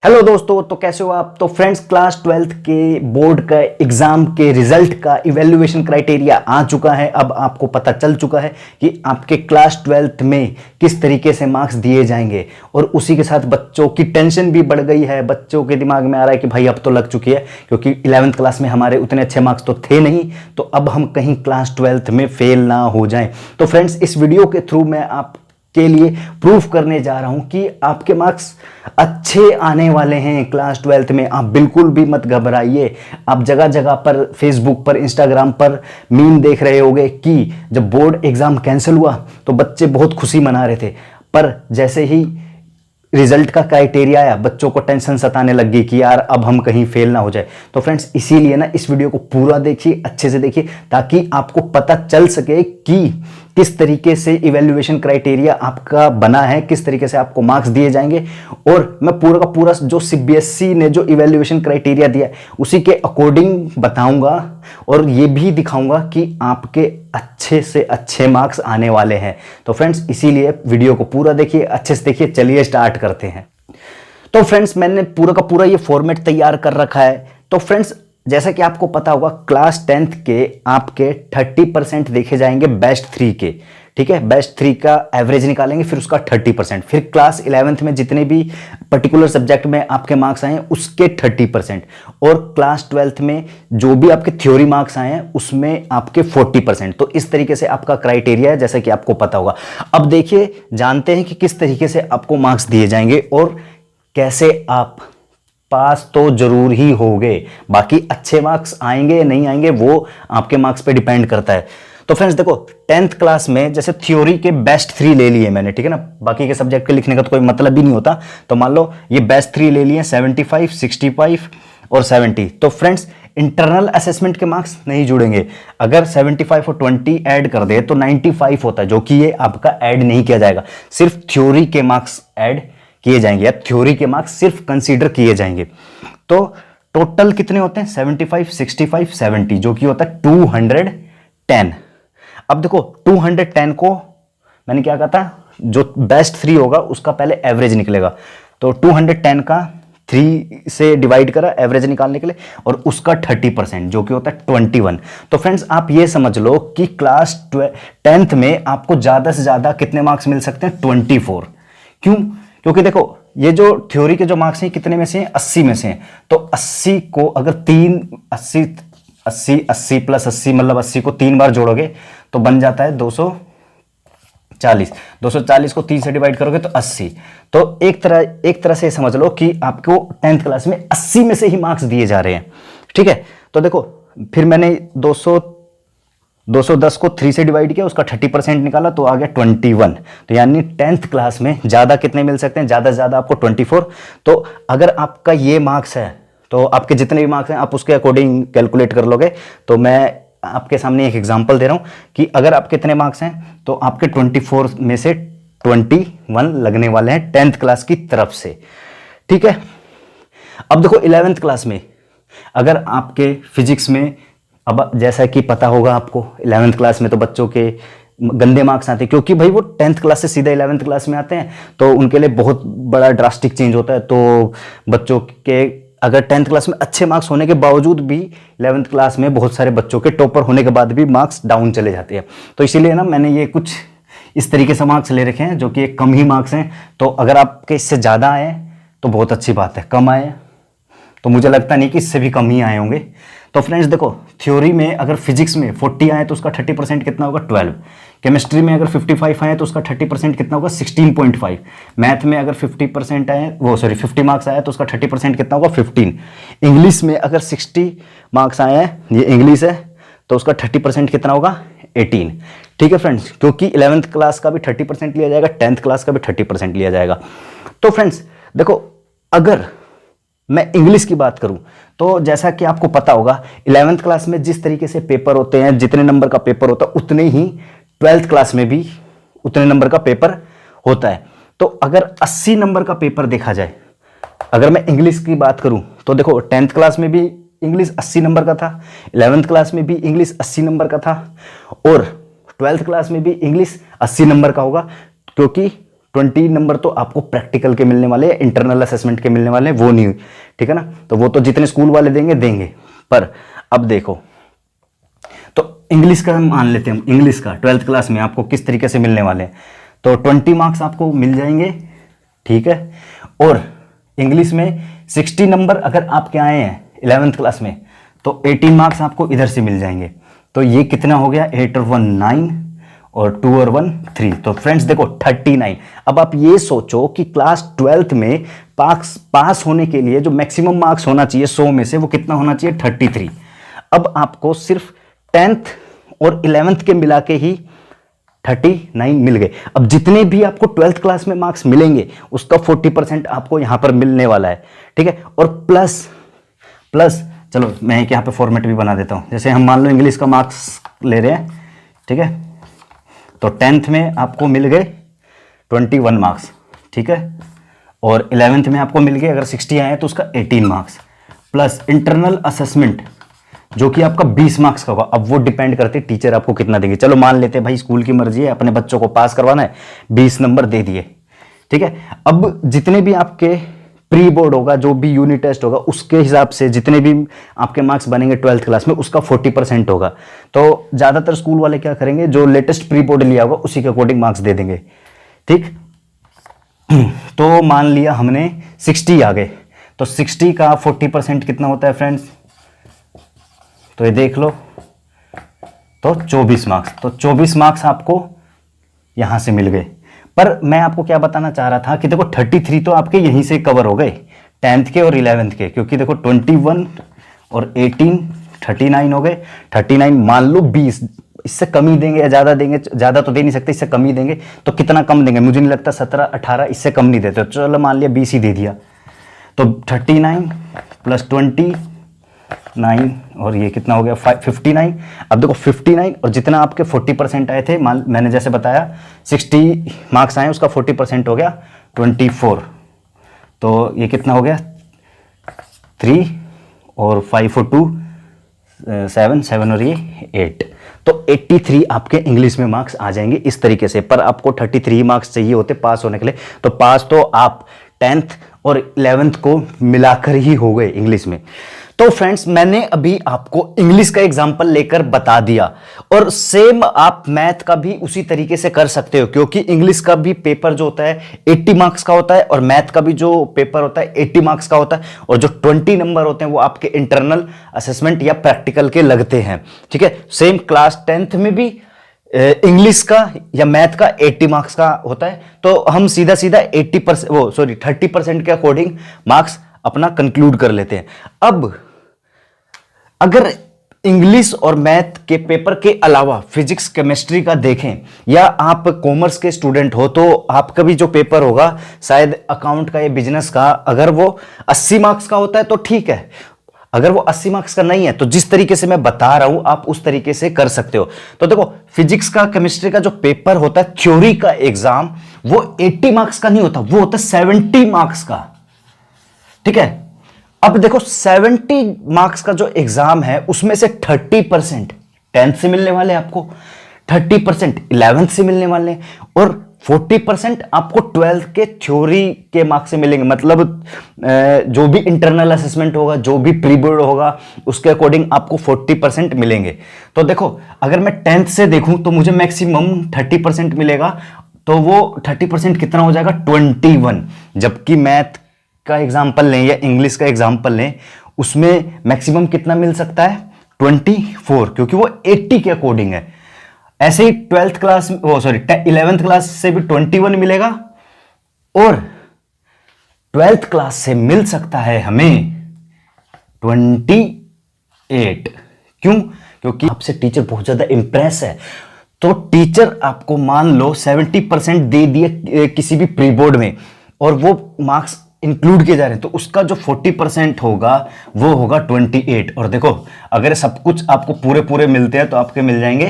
Hello दोस्तों, तो कैसे हो आप। तो फ्रेंड्स, क्लास 12th के बोर्ड का एग्जाम के रिजल्ट का इवैल्यूएशन क्राइटेरिया आ चुका है। अब आपको पता चल चुका है कि आपके क्लास 12th में किस तरीके से मार्क्स दिए जाएंगे, और उसी के साथ बच्चों की टेंशन भी बढ़ गई है। बच्चों के दिमाग में आ रहा है कि भाई अब तो लग चुकी है, क्योंकि 11th क्लास में हमारे उतने अच्छे मार्क्स तो थे नहीं, तो अब हम कहीं क्लास 12th में फेल ना हो जाएं। तो फ्रेंड्स, इस वीडियो के थ्रू मैं आप के लिए प्रूफ करने जा रहा हूं कि आपके मार्क्स अच्छे आने वाले हैं क्लास 12th में। आप बिल्कुल भी मत घबराइए। आप जगह जगह पर, फेसबुक पर, इंस्टाग्राम पर मीम देख रहे होंगे कि जब बोर्ड एग्जाम कैंसिल हुआ तो बच्चे बहुत खुशी मना रहे थे, पर जैसे ही रिजल्ट का क्राइटेरिया आया बच्चों को टेंशन सताने लग गई कि यार अब हम कहीं फेल ना हो जाए। तो फ्रेंड्स, इसीलिए ना इस वीडियो को पूरा देखिए, अच्छे से देखिए, ताकि आपको पता चल सके कि किस तरीके से इवैल्यूएशन क्राइटेरिया आपका बना है, किस तरीके से आपको मार्क्स दिए जाएंगे। और मैं पूरा का पूरा जो सीबीएसई ने जो इवैल्यूएशन क्राइटेरिया दिया है उसी के अकॉर्डिंग बताऊंगा, और ये भी दिखाऊंगा कि आपके अच्छे से अच्छे मार्क्स आने वाले हैं। तो फ्रेंड्स, इसीलिए वीडियो को पूरा देखिए, अच्छे से देखिए। चलिए स्टार्ट करते हैं। तो फ्रेंड्स, मैंने पूरा का पूरा ये फॉर्मेट तैयार कर रखा है। तो फ्रेंड्स, जैसा कि आपको पता होगा, क्लास 10th के आपके 30% देखे जाएंगे बेस्ट 3 के, ठीक है। बेस्ट 3 का एवरेज निकालेंगे, फिर उसका 30%, फिर क्लास 11th में जितने भी पर्टिकुलर सब्जेक्ट में आपके मार्क्स आए हैं उसके 30%, और क्लास 12th में जो भी आपके थ्योरी मार्क्स आए हैं उसमें आपके 40%। तो इस तरीके से आपका क्राइटेरिया है, जैसा कि आपको पता होगा। अब देखिए, जानते हैं कि किस तरीके से आपको मार्क्स दिए जाएंगे और कैसे आप पास तो जरूर ही होगे। बाकी अच्छे मार्क्स आएंगे नहीं आएंगे वो आपके मार्क्स पे डिपेंड करता है। तो फ्रेंड्स देखो, 10th क्लास में जैसे थ्योरी के बेस्ट 3 ले लिए मैंने, ठीक है ना। बाकी के सब्जेक्ट के लिखने का तो कोई मतलब ही नहीं होता। तो मान लो ये बेस्ट 3 ले लिए, 75, 65 और 70। तो फ्रेंड्स, इंटरनल असेसमेंट के मार्क्स नहीं जुड़ेंगे। अगर 75 और 20 ऐड कर दे तो 95 होता है, जो कि ये आपका ऐड नहीं किया जाएगा। सिर्फ थ्योरी के मार्क्स ऐड किए जाएंगे, या थ्योरी के मार्क्स सिर्फ कंसीडर किए जाएंगे। तो टोटल कितने होते हैं? 75, 65, 70, जो कि होता है 210। अब देखो, 210 को मैंने क्या कहा था, जो बेस्ट 3 होगा उसका पहले एवरेज निकलेगा। तो 210 का 3 से डिवाइड करा एवरेज निकालने के लिए, और उसका 30%, जो कि होता है 21। तो फ्रेंड्स, आप ये समझ लो कि क्लास 10th में आपको ज्यादा से ज्यादा कितने मार्क्स मिल सकते हैं? 24। क्यों? क्योंकि देखो, ये जो थ्योरी के जो मार्क्स हैं कितने में से हैं? 80 में से हैं। तो 80 को अगर 80 प्लस 80 मतलब 80 को 3 बार जोड़ोगे तो बन जाता है 240। 240 को 3 से डिवाइड करोगे तो 80। तो एक तरह से समझ लो कि आपको 10th क्लास में 80 में से ही मार्क्स दिए जा रहे हैं, ठीक है। तो देखो, फिर मैंने 210 को 3 से डिवाइड किया, उसका 30% निकाला, तो आ गया 21। तो यानी 10th क्लास में ज्यादा कितने मिल सकते हैं? ज्यादा से ज्यादा आपको 24। तो अगर आपका ये मार्क्स है तो आपके जितने भी मार्क्स हैं आप उसके अकॉर्डिंग कैलकुलेट कर लोगे। तो मैं आपके सामने एक एग्जांपल दे रहा हूं कि अगर आपके कितने मार्क्स हैं तो आपके 24 में से 21 लगने वाले हैं 10th क्लास की तरफ से, ठीक है। अब देखो, 11th क्लास में अगर आपके फिजिक्स में, अब जैसा कि पता होगा आपको, 11th क्लास में तो बच्चों के गंदे मार्क्स आते हैं, क्योंकि भाई वो 10th क्लास से सीधा 11th क्लास में आते हैं, तो उनके लिए बहुत बड़ा ड्रास्टिक चेंज होता है। तो बच्चों के अगर 10th क्लास में अच्छे मार्क्स होने के बावजूद भी 11th क्लास में बहुत सारे बच्चों के टॉपर होने के बाद भी मार्क्स डाउन चले जाते हैं। तो इसीलिए ना मैंने ये कुछ इस तरीके से मार्क्स ले रखे हैं, जो कि कम ही मार्क्स हैं। तो अगर आपके इससे ज़्यादा आए तो बहुत अच्छी बात है, कम आए तो मुझे लगता नहीं कि इससे भी कम ही आए होंगे। तो फ्रेंड्स देखो, थ्योरी में अगर फिजिक्स में 40 आए तो उसका 30% कितना होगा? 12। केमिस्ट्री में अगर 55 आए तो उसका 30% कितना होगा? 16.5। मैथ में अगर 50% आए, 50 मार्क्स आए तो उसका 30% कितना होगा? 15। इंग्लिश में अगर 60 मार्क्स आए हैं, ये इंग्लिश है, तो उसका 30% कितना होगा? 18। ठीक है फ्रेंड्स, क्योंकि 11th क्लास का भी 30% लिया जाएगा, 10th क्लास का भी 30% लिया जाएगा। तो फ्रेंड्स देखो, अगर मैं इंग्लिश की बात करूं तो जैसा कि आपको पता होगा, 11th क्लास में जिस तरीके से पेपर होते हैं, जितने नंबर का पेपर होता है उतने ही 12th क्लास में भी उतने नंबर का पेपर होता है। तो अगर 80 नंबर का पेपर देखा जाए, अगर मैं इंग्लिश की बात करूं तो देखो, 10th क्लास में भी इंग्लिश 80 नंबर का था, 11th क्लास में भी इंग्लिश 80 नंबर का था, और 12th क्लास में भी इंग्लिश 80 नंबर का होगा, क्योंकि 20 नंबर तो आपको प्रैक्टिकल के मिलने वाले हैं, इंटरनल असेसमेंट के मिलने वाले हैं, वो नहीं, ठीक है ना। तो वो तो जितने स्कूल वाले देंगे देंगे। पर अब देखो, तो इंग्लिश का मान लेते हैं, इंग्लिश का 12th क्लास में आपको किस तरीके से मिलने वाले हैं। तो 20 मार्क्स आपको मिल जाएंगे, ठीक है। और इंग्लिश में 60 नंबर अगर आपके आए हैं 11th क्लास में, तो 18 मार्क्स आपको इधर से मिल जाएंगे। तो ये कितना हो गया, 8 और 1 9 और 2 और 1 3। तो फ्रेंड्स देखो 39। अब आप ये सोचो कि क्लास 12th में पास होने के लिए जो मैक्सिमम मार्क्स होना चाहिए 100 में से, वो कितना होना चाहिए, 33। अब आपको सिर्फ 10th और 11th के मिला के ही 39 मिल गए। अब जितने भी आपको 12th क्लास में मार्क्स मिलेंगे उसका 40% आपको यहां पर मिलने वाला है, ठीक है। और प्लस चलो मैं एक यहां पे फॉर्मेट भी बना देता हूं। जैसे हम मान लो इंग्लिश का मार्क्स ले रहे हैं, ठीक है, तो 10th में आपको मिल गए 21 मार्क्स, ठीक है। और 11th में आपको मिल गए, अगर 60 आए तो उसका 18 मार्क्स, प्लस इंटरनल असेसमेंट जो कि आपका 20 मार्क्स का होगा। अब वो डिपेंड करते हैं टीचर आपको कितना देंगे। चलो मान लेते हैं भाई स्कूल की मर्जी है, अपने बच्चों को पास करवाना है, 20 नंबर दे दिए, ठीक है। अब जितने भी आपके प्री बोर्ड होगा, जो भी यूनिट टेस्ट होगा, उसके हिसाब से जितने भी आपके मार्क्स बनेंगे 12th क्लास में, उसका 40% होगा। तो ज्यादातर स्कूल वाले क्या करेंगे, जो लेटेस्ट प्री बोर्ड लिया होगा उसी के अकॉर्डिंग मार्क्स दे देंगे, ठीक। तो मान लिया हमने 60 आ गए, तो 60 का 40% कितना होता है फ्रेंड्स, तो ये देख लो, तो 24 मार्क्स। तो 24 मार्क्स आपको यहां से मिल गए। पर मैं आपको क्या बताना चाह रहा था कि देखो 33 तो आपके यहीं से कवर हो गए, 10th के और 11th के, क्योंकि देखो 21 और 18 39 हो गए। 39 मान लो 20, इससे कम ही देंगे या ज्यादा देंगे, ज्यादा तो दे नहीं सकते, इससे कम ही देंगे। तो कितना कम देंगे, मुझे नहीं लगता 17 18, इससे कम नहीं देते। चलो मान लिया 20 ही दे दिया, तो 39 प्लस 29 और ये कितना हो गया 59। अब देखो 59 और जितना आपके 40% आए थे, मैंने जैसे बताया 60 मार्क्स आए, उसका 40% हो गया 24। तो ये कितना हो गया 3 और 5 और 2 7 और ये 8। तो 83 आपके इंग्लिश में मार्क्स आ जाएंगे इस तरीके से। पर आपको 33 मार्क्स चाहिए होते पास होने के लिए, तो पास तो आप 10th और 11th को मिलाकर ही हो गए इंग्लिश में। तो फ्रेंड्स मैंने अभी आपको इंग्लिश का एग्जांपल लेकर बता दिया, और सेम आप मैथ का भी उसी तरीके से कर सकते हो, क्योंकि इंग्लिश का भी पेपर जो होता है 80 मार्क्स का होता है, और मैथ का भी जो पेपर होता है 80 मार्क्स का होता है, और जो 20 नंबर होते हैं वो आपके इंटरनल असेसमेंट या प्रैक्टिकल के लगते हैं, ठीक है। सेम क्लास 10th में भी इंग्लिश का या मैथ का 80 मार्क्स का होता है। तो हम सीधा सीधा 30% के अकॉर्डिंग मार्क्स अपना कंक्लूड कर लेते हैं। अब अगर इंग्लिश और मैथ के पेपर के अलावा फिजिक्स केमिस्ट्री का देखें, या आप कॉमर्स के स्टूडेंट हो, तो आपका भी जो पेपर होगा शायद अकाउंट का या बिजनेस का, अगर वो 80 मार्क्स का होता है तो ठीक है। अगर वो 80 मार्क्स का नहीं है तो जिस तरीके से मैं बता रहा हूं आप उस तरीके से कर सकते हो। तो देखो फिजिक्स का केमिस्ट्री का जो पेपर होता है थ्योरी का एग्जाम, वो 80 मार्क्स का नहीं होता, वो होता है 70 मार्क्स का, ठीक है। अब देखो 70 मार्क्स का जो एग्जाम है उसमें से 30% 10th से मिलने वाले आपको, 30% 11th से मिलने वाले, और 40% आपको 12th के थ्योरी के मार्क्स से मिलेंगे। मतलब जो भी इंटरनल असेसमेंट होगा, जो भी प्री बोर्ड होगा, उसके अकॉर्डिंग आपको 40% मिलेंगे। तो देखो अगर मैं 10th से देखूं तो मुझे मैक्सिमम 30% मिलेगा, तो वो 30% कितना हो जाएगा 21। जबकि मैथ का एग्जाम्पल लें या इंग्लिश का एग्जाम्पल लें, उसमें मैक्सिमम कितना मिल सकता है 24, क्योंकि वो 80 के अकॉर्डिंग है। ऐसे ही 12th क्लास, 11th क्लास से भी 21 मिलेगा, और 12th क्लास से मिल सकता है हमें 28। क्यों? क्योंकि आपसे टीचर बहुत ज्यादा इंप्रेस है। तो टीचर आपको मान लो 70% दे दिए किसी भी प्री बोर्ड में, और वो मार्क्स इंक्लूड किए जा रहे हैं, तो उसका जो 40% होगा वो होगा 28। और देखो अगर सब कुछ आपको पूरे पूरे मिलते हैं तो आपके मिल जाएंगे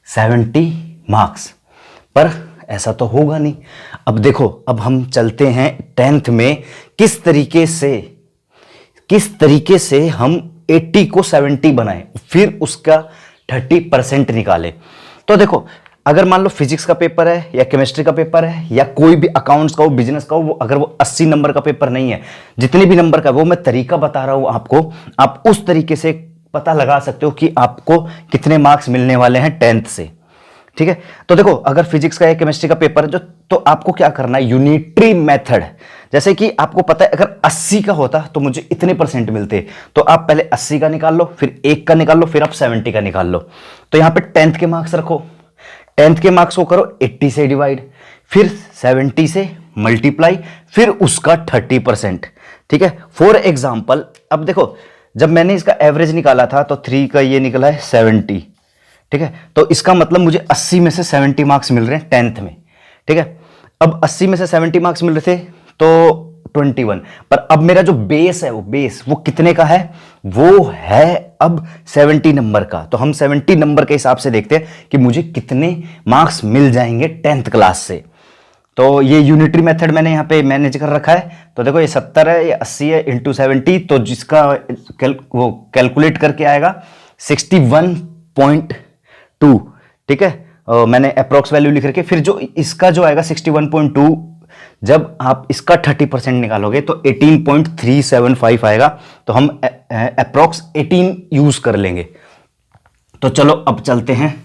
70 मार्क्स। पर ऐसा तो होगा नहीं। अब देखो, अब हम चलते हैं 10th में किस तरीके से हम 80 को 70 बनाएं, फिर उसका 30% निकालें। तो देखो अगर मान लो फिजिक्स का पेपर है या केमिस्ट्री का पेपर है या कोई भी अकाउंट्स का हो, बिजनेस का हो, वो अगर वो 80 नंबर का पेपर नहीं है, जितने भी नंबर का, वो मैं तरीका बता रहा हूं आपको, आप उस तरीके से पता लगा सकते हो कि आपको कितने मार्क्स मिलने वाले हैं 10th से। ठीक है, तो देखो अगर फिजिक्स का या केमिस्ट्री का पेपर है जो, तो आपको क्या करना है, यूनिटरी मेथड, जैसे कि आपको पता है अगर 80 का होता तो मुझे इतने परसेंट मिलते, तो आप पहले 80 का निकाल लो, फिर 1 का निकाल लो, फिर आप 70 का निकाल लो। तो यहां पे 10th के मार्क्स रखो, 10th के मार्क्स को करो 80 से डिवाइड, फिर 70 से मल्टीप्लाई, फिर उसका 30%। ठीक है, फॉर एग्जाम्पल अब देखो जब मैंने इसका एवरेज निकाला था तो 3 का ये निकला है 70। ठीक है, तो इसका मतलब मुझे 80 में से 70 मार्क्स मिल रहे हैं 10th में। ठीक है, अब 80 में से 70 मार्क्स मिल रहे थे तो 21, पर अब मेरा जो बेस है वो कितने का है, वो है अब 70 नंबर का। तो हम 70 नंबर के हिसाब से देखते हैं कि मुझे कितने मार्क्स मिल जाएंगे 10th क्लास से। तो ये यूनिटरी मेथड मैंने यहाँ पे मैनेज कर रखा है। तो देखो ये 70 है, ये 80 है, इंटू 70, तो जिसका वो कैलकुलेट करके आएगा 61.2। ठीक है, मैंने अप्रोक्स वैल्यू लिख रखी है। फिर जो इसका जो आएगा 61.2, जब आप इसका 30% निकालोगे तो 18.375 आएगा। तो हम अप्रोक्स 18 यूज कर लेंगे। तो चलो अब चलते हैं,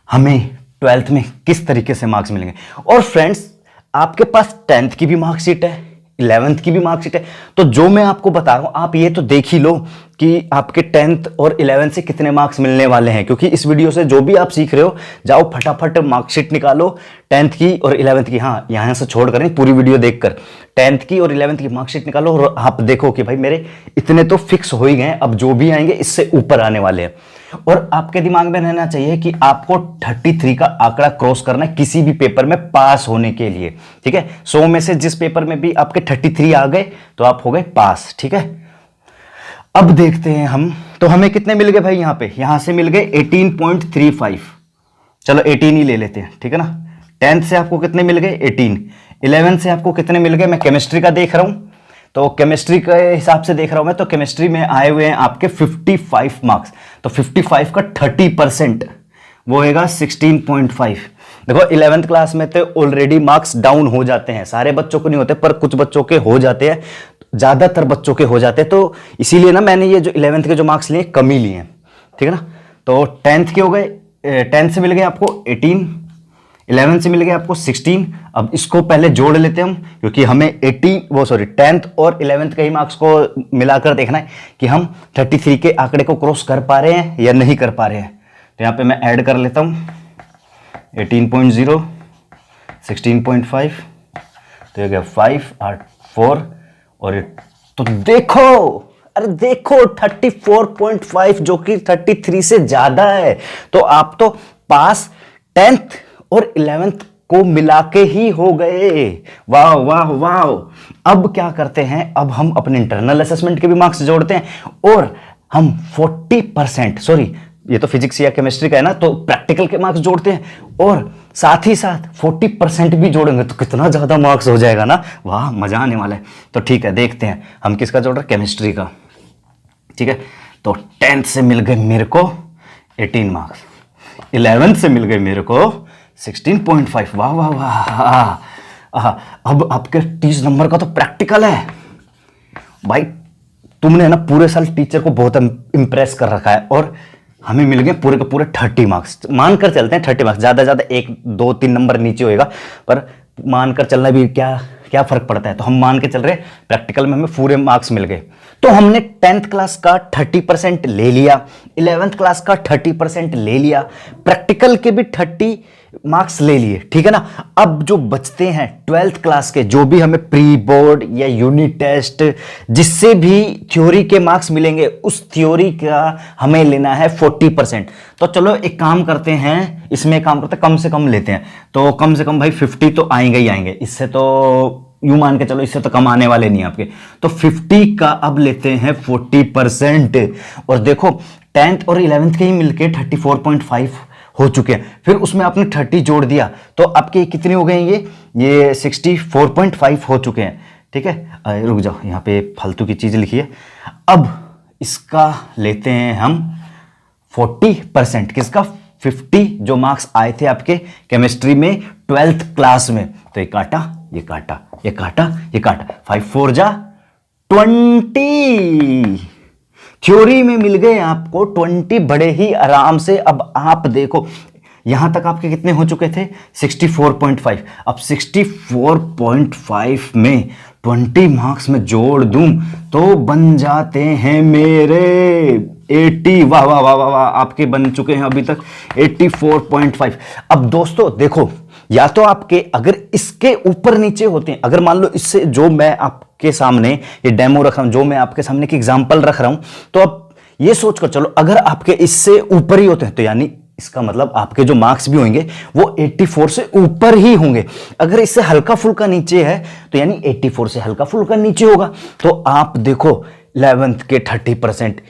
हमें 12th में किस तरीके से मार्क्स मिलेंगे। और फ्रेंड्स आपके पास 10th की भी मार्कशीट है, 11th की भी मार्कशीट है, तो जो मैं आपको बता रहा हूं आप ये तो देख ही लो कि आपके 10th और 11th से कितने मार्क्स मिलने वाले हैं। क्योंकि इस वीडियो से जो भी आप सीख रहे हो, जाओ फटाफट मार्कशीट निकालो 10th की और 11th की। हाँ, यहां से छोड़ कर पूरी वीडियो देखकर 10th की और 11th की मार्कशीट निकालो और आप देखो कि भाई मेरे इतने तो फिक्स हो ही गए, अब जो भी आएंगे इससे ऊपर आने वाले हैं। और आपके दिमाग में रहना चाहिए कि आपको 33 का आंकड़ा क्रॉस करना है किसी भी पेपर में पास होने के लिए। ठीक है, 100 में से जिस पेपर में भी आपके 33 आ गए तो आप हो गए पास। ठीक है, अब देखते हैं हम, तो हमें कितने मिल गए भाई, यहां से मिल गए 18.35। चलो 18 ही ले लेते हैं। ठीक है ना, 10th से आपको कितने मिल गए 18, 11th से आपको कितने मिल गए, मैं केमिस्ट्री का देख रहा हूं तो केमिस्ट्री के हिसाब से देख रहा हूं मैं, तो केमिस्ट्री में आए हुए हैं आपके 55 मार्क्स। तो 55 का 30% वो होगा 16.5। देखो 11th क्लास में तो ऑलरेडी मार्क्स डाउन हो जाते हैं, सारे बच्चों को नहीं होते पर कुछ बच्चों के हो जाते हैं, ज्यादातर बच्चों के हो जाते हैं। तो इसीलिए ना मैंने ये जो 11th के जो मार्क्स लिए कम ही लिए हैं। ठीक है ना, तो 10th के हो गए, 10th से मिल गए आपको 18, 11th से मिल गए आपको 16। अब इसको पहले जोड़ लेते हैं हम, क्योंकि हमें 10th और 11th के ही मार्क्स को मिलाकर देखना है कि हम 33 के आंकड़े को क्रॉस कर पा रहे हैं या नहीं कर पा रहे हैं। तो यहां पे मैं ऐड कर लेता हूं 18.0 16.5, तो ये गया 5 8 4 और ये, तो देखो, अरे देखो 34.5 जो कि 33 से ज्यादा है। तो आप तो पास 10th और 11th को मिला के ही हो गए। वाह वाह वाह। अब क्या करते हैं, अब हम अपने इंटरनल असेसमेंट के भी मार्क्स जोड़ते हैं और हम 40%, सॉरी ये तो फिजिक्स या केमिस्ट्री का है ना, तो प्रैक्टिकल के मार्क्स जोड़ते हैं और साथ ही साथ 40% भी जोड़ेंगे तो कितना ज्यादा मार्क्स हो जाएगा ना। वाह, मजा आने वाला है। तो ठीक है, देखते हैं हम किसका जोड़ रहे हैं, केमिस्ट्री का। ठीक है, तो 10th से मिल गए मेरे को 18 मार्क्स, 11th से मिल गए मेरे को 16.5। वाह वाह वाह। अब आपके 30 नंबर का तो प्रैक्टिकल है भाई। तुमने ना पूरे साल टीचर को बहुत इंप्रेस कर रखा है और हमें मिल गए पूरे के पूरे 30 मार्क्स। मानकर चलते हैं 30 मार्क्स, ज्यादा ज्यादा 1 2 3 नंबर नीचे होएगा, पर मानकर चलना भी क्या फर्क पड़ता है। तो हम मान के चल रहे हैं प्रैक्टिकल में हमें पूरे मार्क्स मिल गए। तो हमने 10th क्लास का 30% ले लिया, 11th क्लास का 30% ले लिया, प्रैक्टिकल के भी 30 मार्क्स ले लिए। ठीक है ना, अब जो बचते हैं 12th क्लास के, जो भी हमें प्री बोर्ड या यूनिट टेस्ट जिससे भी थ्योरी के मार्क्स मिलेंगे, उस थ्योरी का हमें लेना है 40%। तो चलो एक काम करते हैं, इसमें काम करते हैं, कम से कम लेते हैं। तो कम से कम भाई 50 तो आएंगे ही आएंगे, इससे तो यूं मान के चलो इससे तो कम आने वाले नहीं आपके। तो 50 का अब लेते हैं 40%। और देखो 10th और 11th के ही मिलके 34.5 हो चुके हैं, फिर उसमें आपने 30 जोड़ दिया तो आपके कितने हो गए, ये 64.5 हो चुके हैं। ठीक है, रुक जाओ, यहाँ पे फालतू की चीज लिखी है। अब इसका लेते हैं हम 40%, किसका, 50 जो मार्क्स आए थे आपके केमिस्ट्री में 12th क्लास में। तो ये काटा, ये काटा, ये काटा, ये काटा, 5 4 जा 20। थ्योरी में मिल गए आपको 20 बड़े ही आराम से। अब आप देखो यहां तक आपके कितने हो चुके थे 64.5। अब 64.5 में 20 मार्क्स में जोड़ दूं तो बन जाते हैं मेरे 80। वाह वाह वाह वाह वाह, आपके बन चुके हैं अभी तक 84.5। अब दोस्तों देखो, या तो आपके अगर इसके ऊपर नीचे होते हैं, अगर मान लो इससे जो मैं आपके सामने ये डेमो रख रहा हूं, जो मैं आपके सामने एक एग्जांपल रख रहा हूं, तो अब ये सोचकर चलो अगर आपके इससे ऊपर ही होते हैं तो यानी इसका मतलब आपके जो मार्क्स भी होंगे वो 84 से ऊपर ही होंगे। अगर इससे हल्का फुल्का नीचे है तो यानी 84 से हल्का फुल्का नीचे होगा। तो आप देखो 11th के 30%,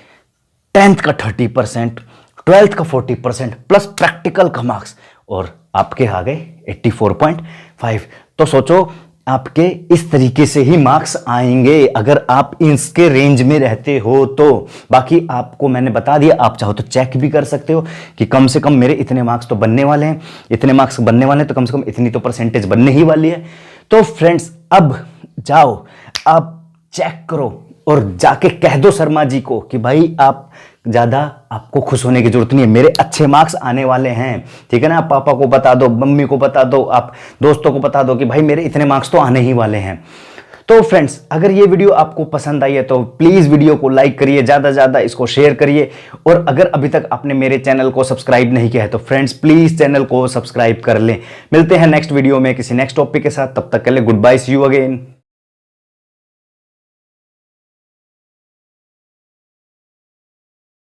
10th का 30%, 12th का 40% प्लस प्रैक्टिकल का मार्क्स, और आपके आ गए 84.5। तो सोचो आपके इस तरीके से ही मार्क्स आएंगे अगर आप इसके रेंज में रहते हो तो। बाकी आपको मैंने बता दिया, आप चाहो तो चेक भी कर सकते हो कि कम से कम मेरे इतने मार्क्स तो बनने वाले हैं, इतने मार्क्स बनने वाले हैं, तो कम से कम इतनी तो परसेंटेज बनने ही वाली है। तो फ्रेंड्स अब जाओ, आप चेक करो और जाके कह दो शर्मा जी को कि भाई आप ज़्यादा आपको खुश होने की जरूरत नहीं है, मेरे अच्छे मार्क्स आने वाले हैं। ठीक है ना, आप पापा को बता दो, मम्मी को बता दो, आप दोस्तों को बता दो कि भाई मेरे इतने मार्क्स तो आने ही वाले हैं। तो फ्रेंड्स अगर ये वीडियो आपको पसंद आई है तो प्लीज़ वीडियो को लाइक करिए, ज़्यादा से ज़्यादा इसको शेयर करिए, और अगर अभी तक आपने मेरे चैनल को सब्सक्राइब नहीं किया है तो फ्रेंड्स प्लीज़ चैनल को सब्सक्राइब कर लें। मिलते हैं नेक्स्ट वीडियो में किसी नेक्स्ट टॉपिक के साथ, तब तक के लिए goodbye, see you again.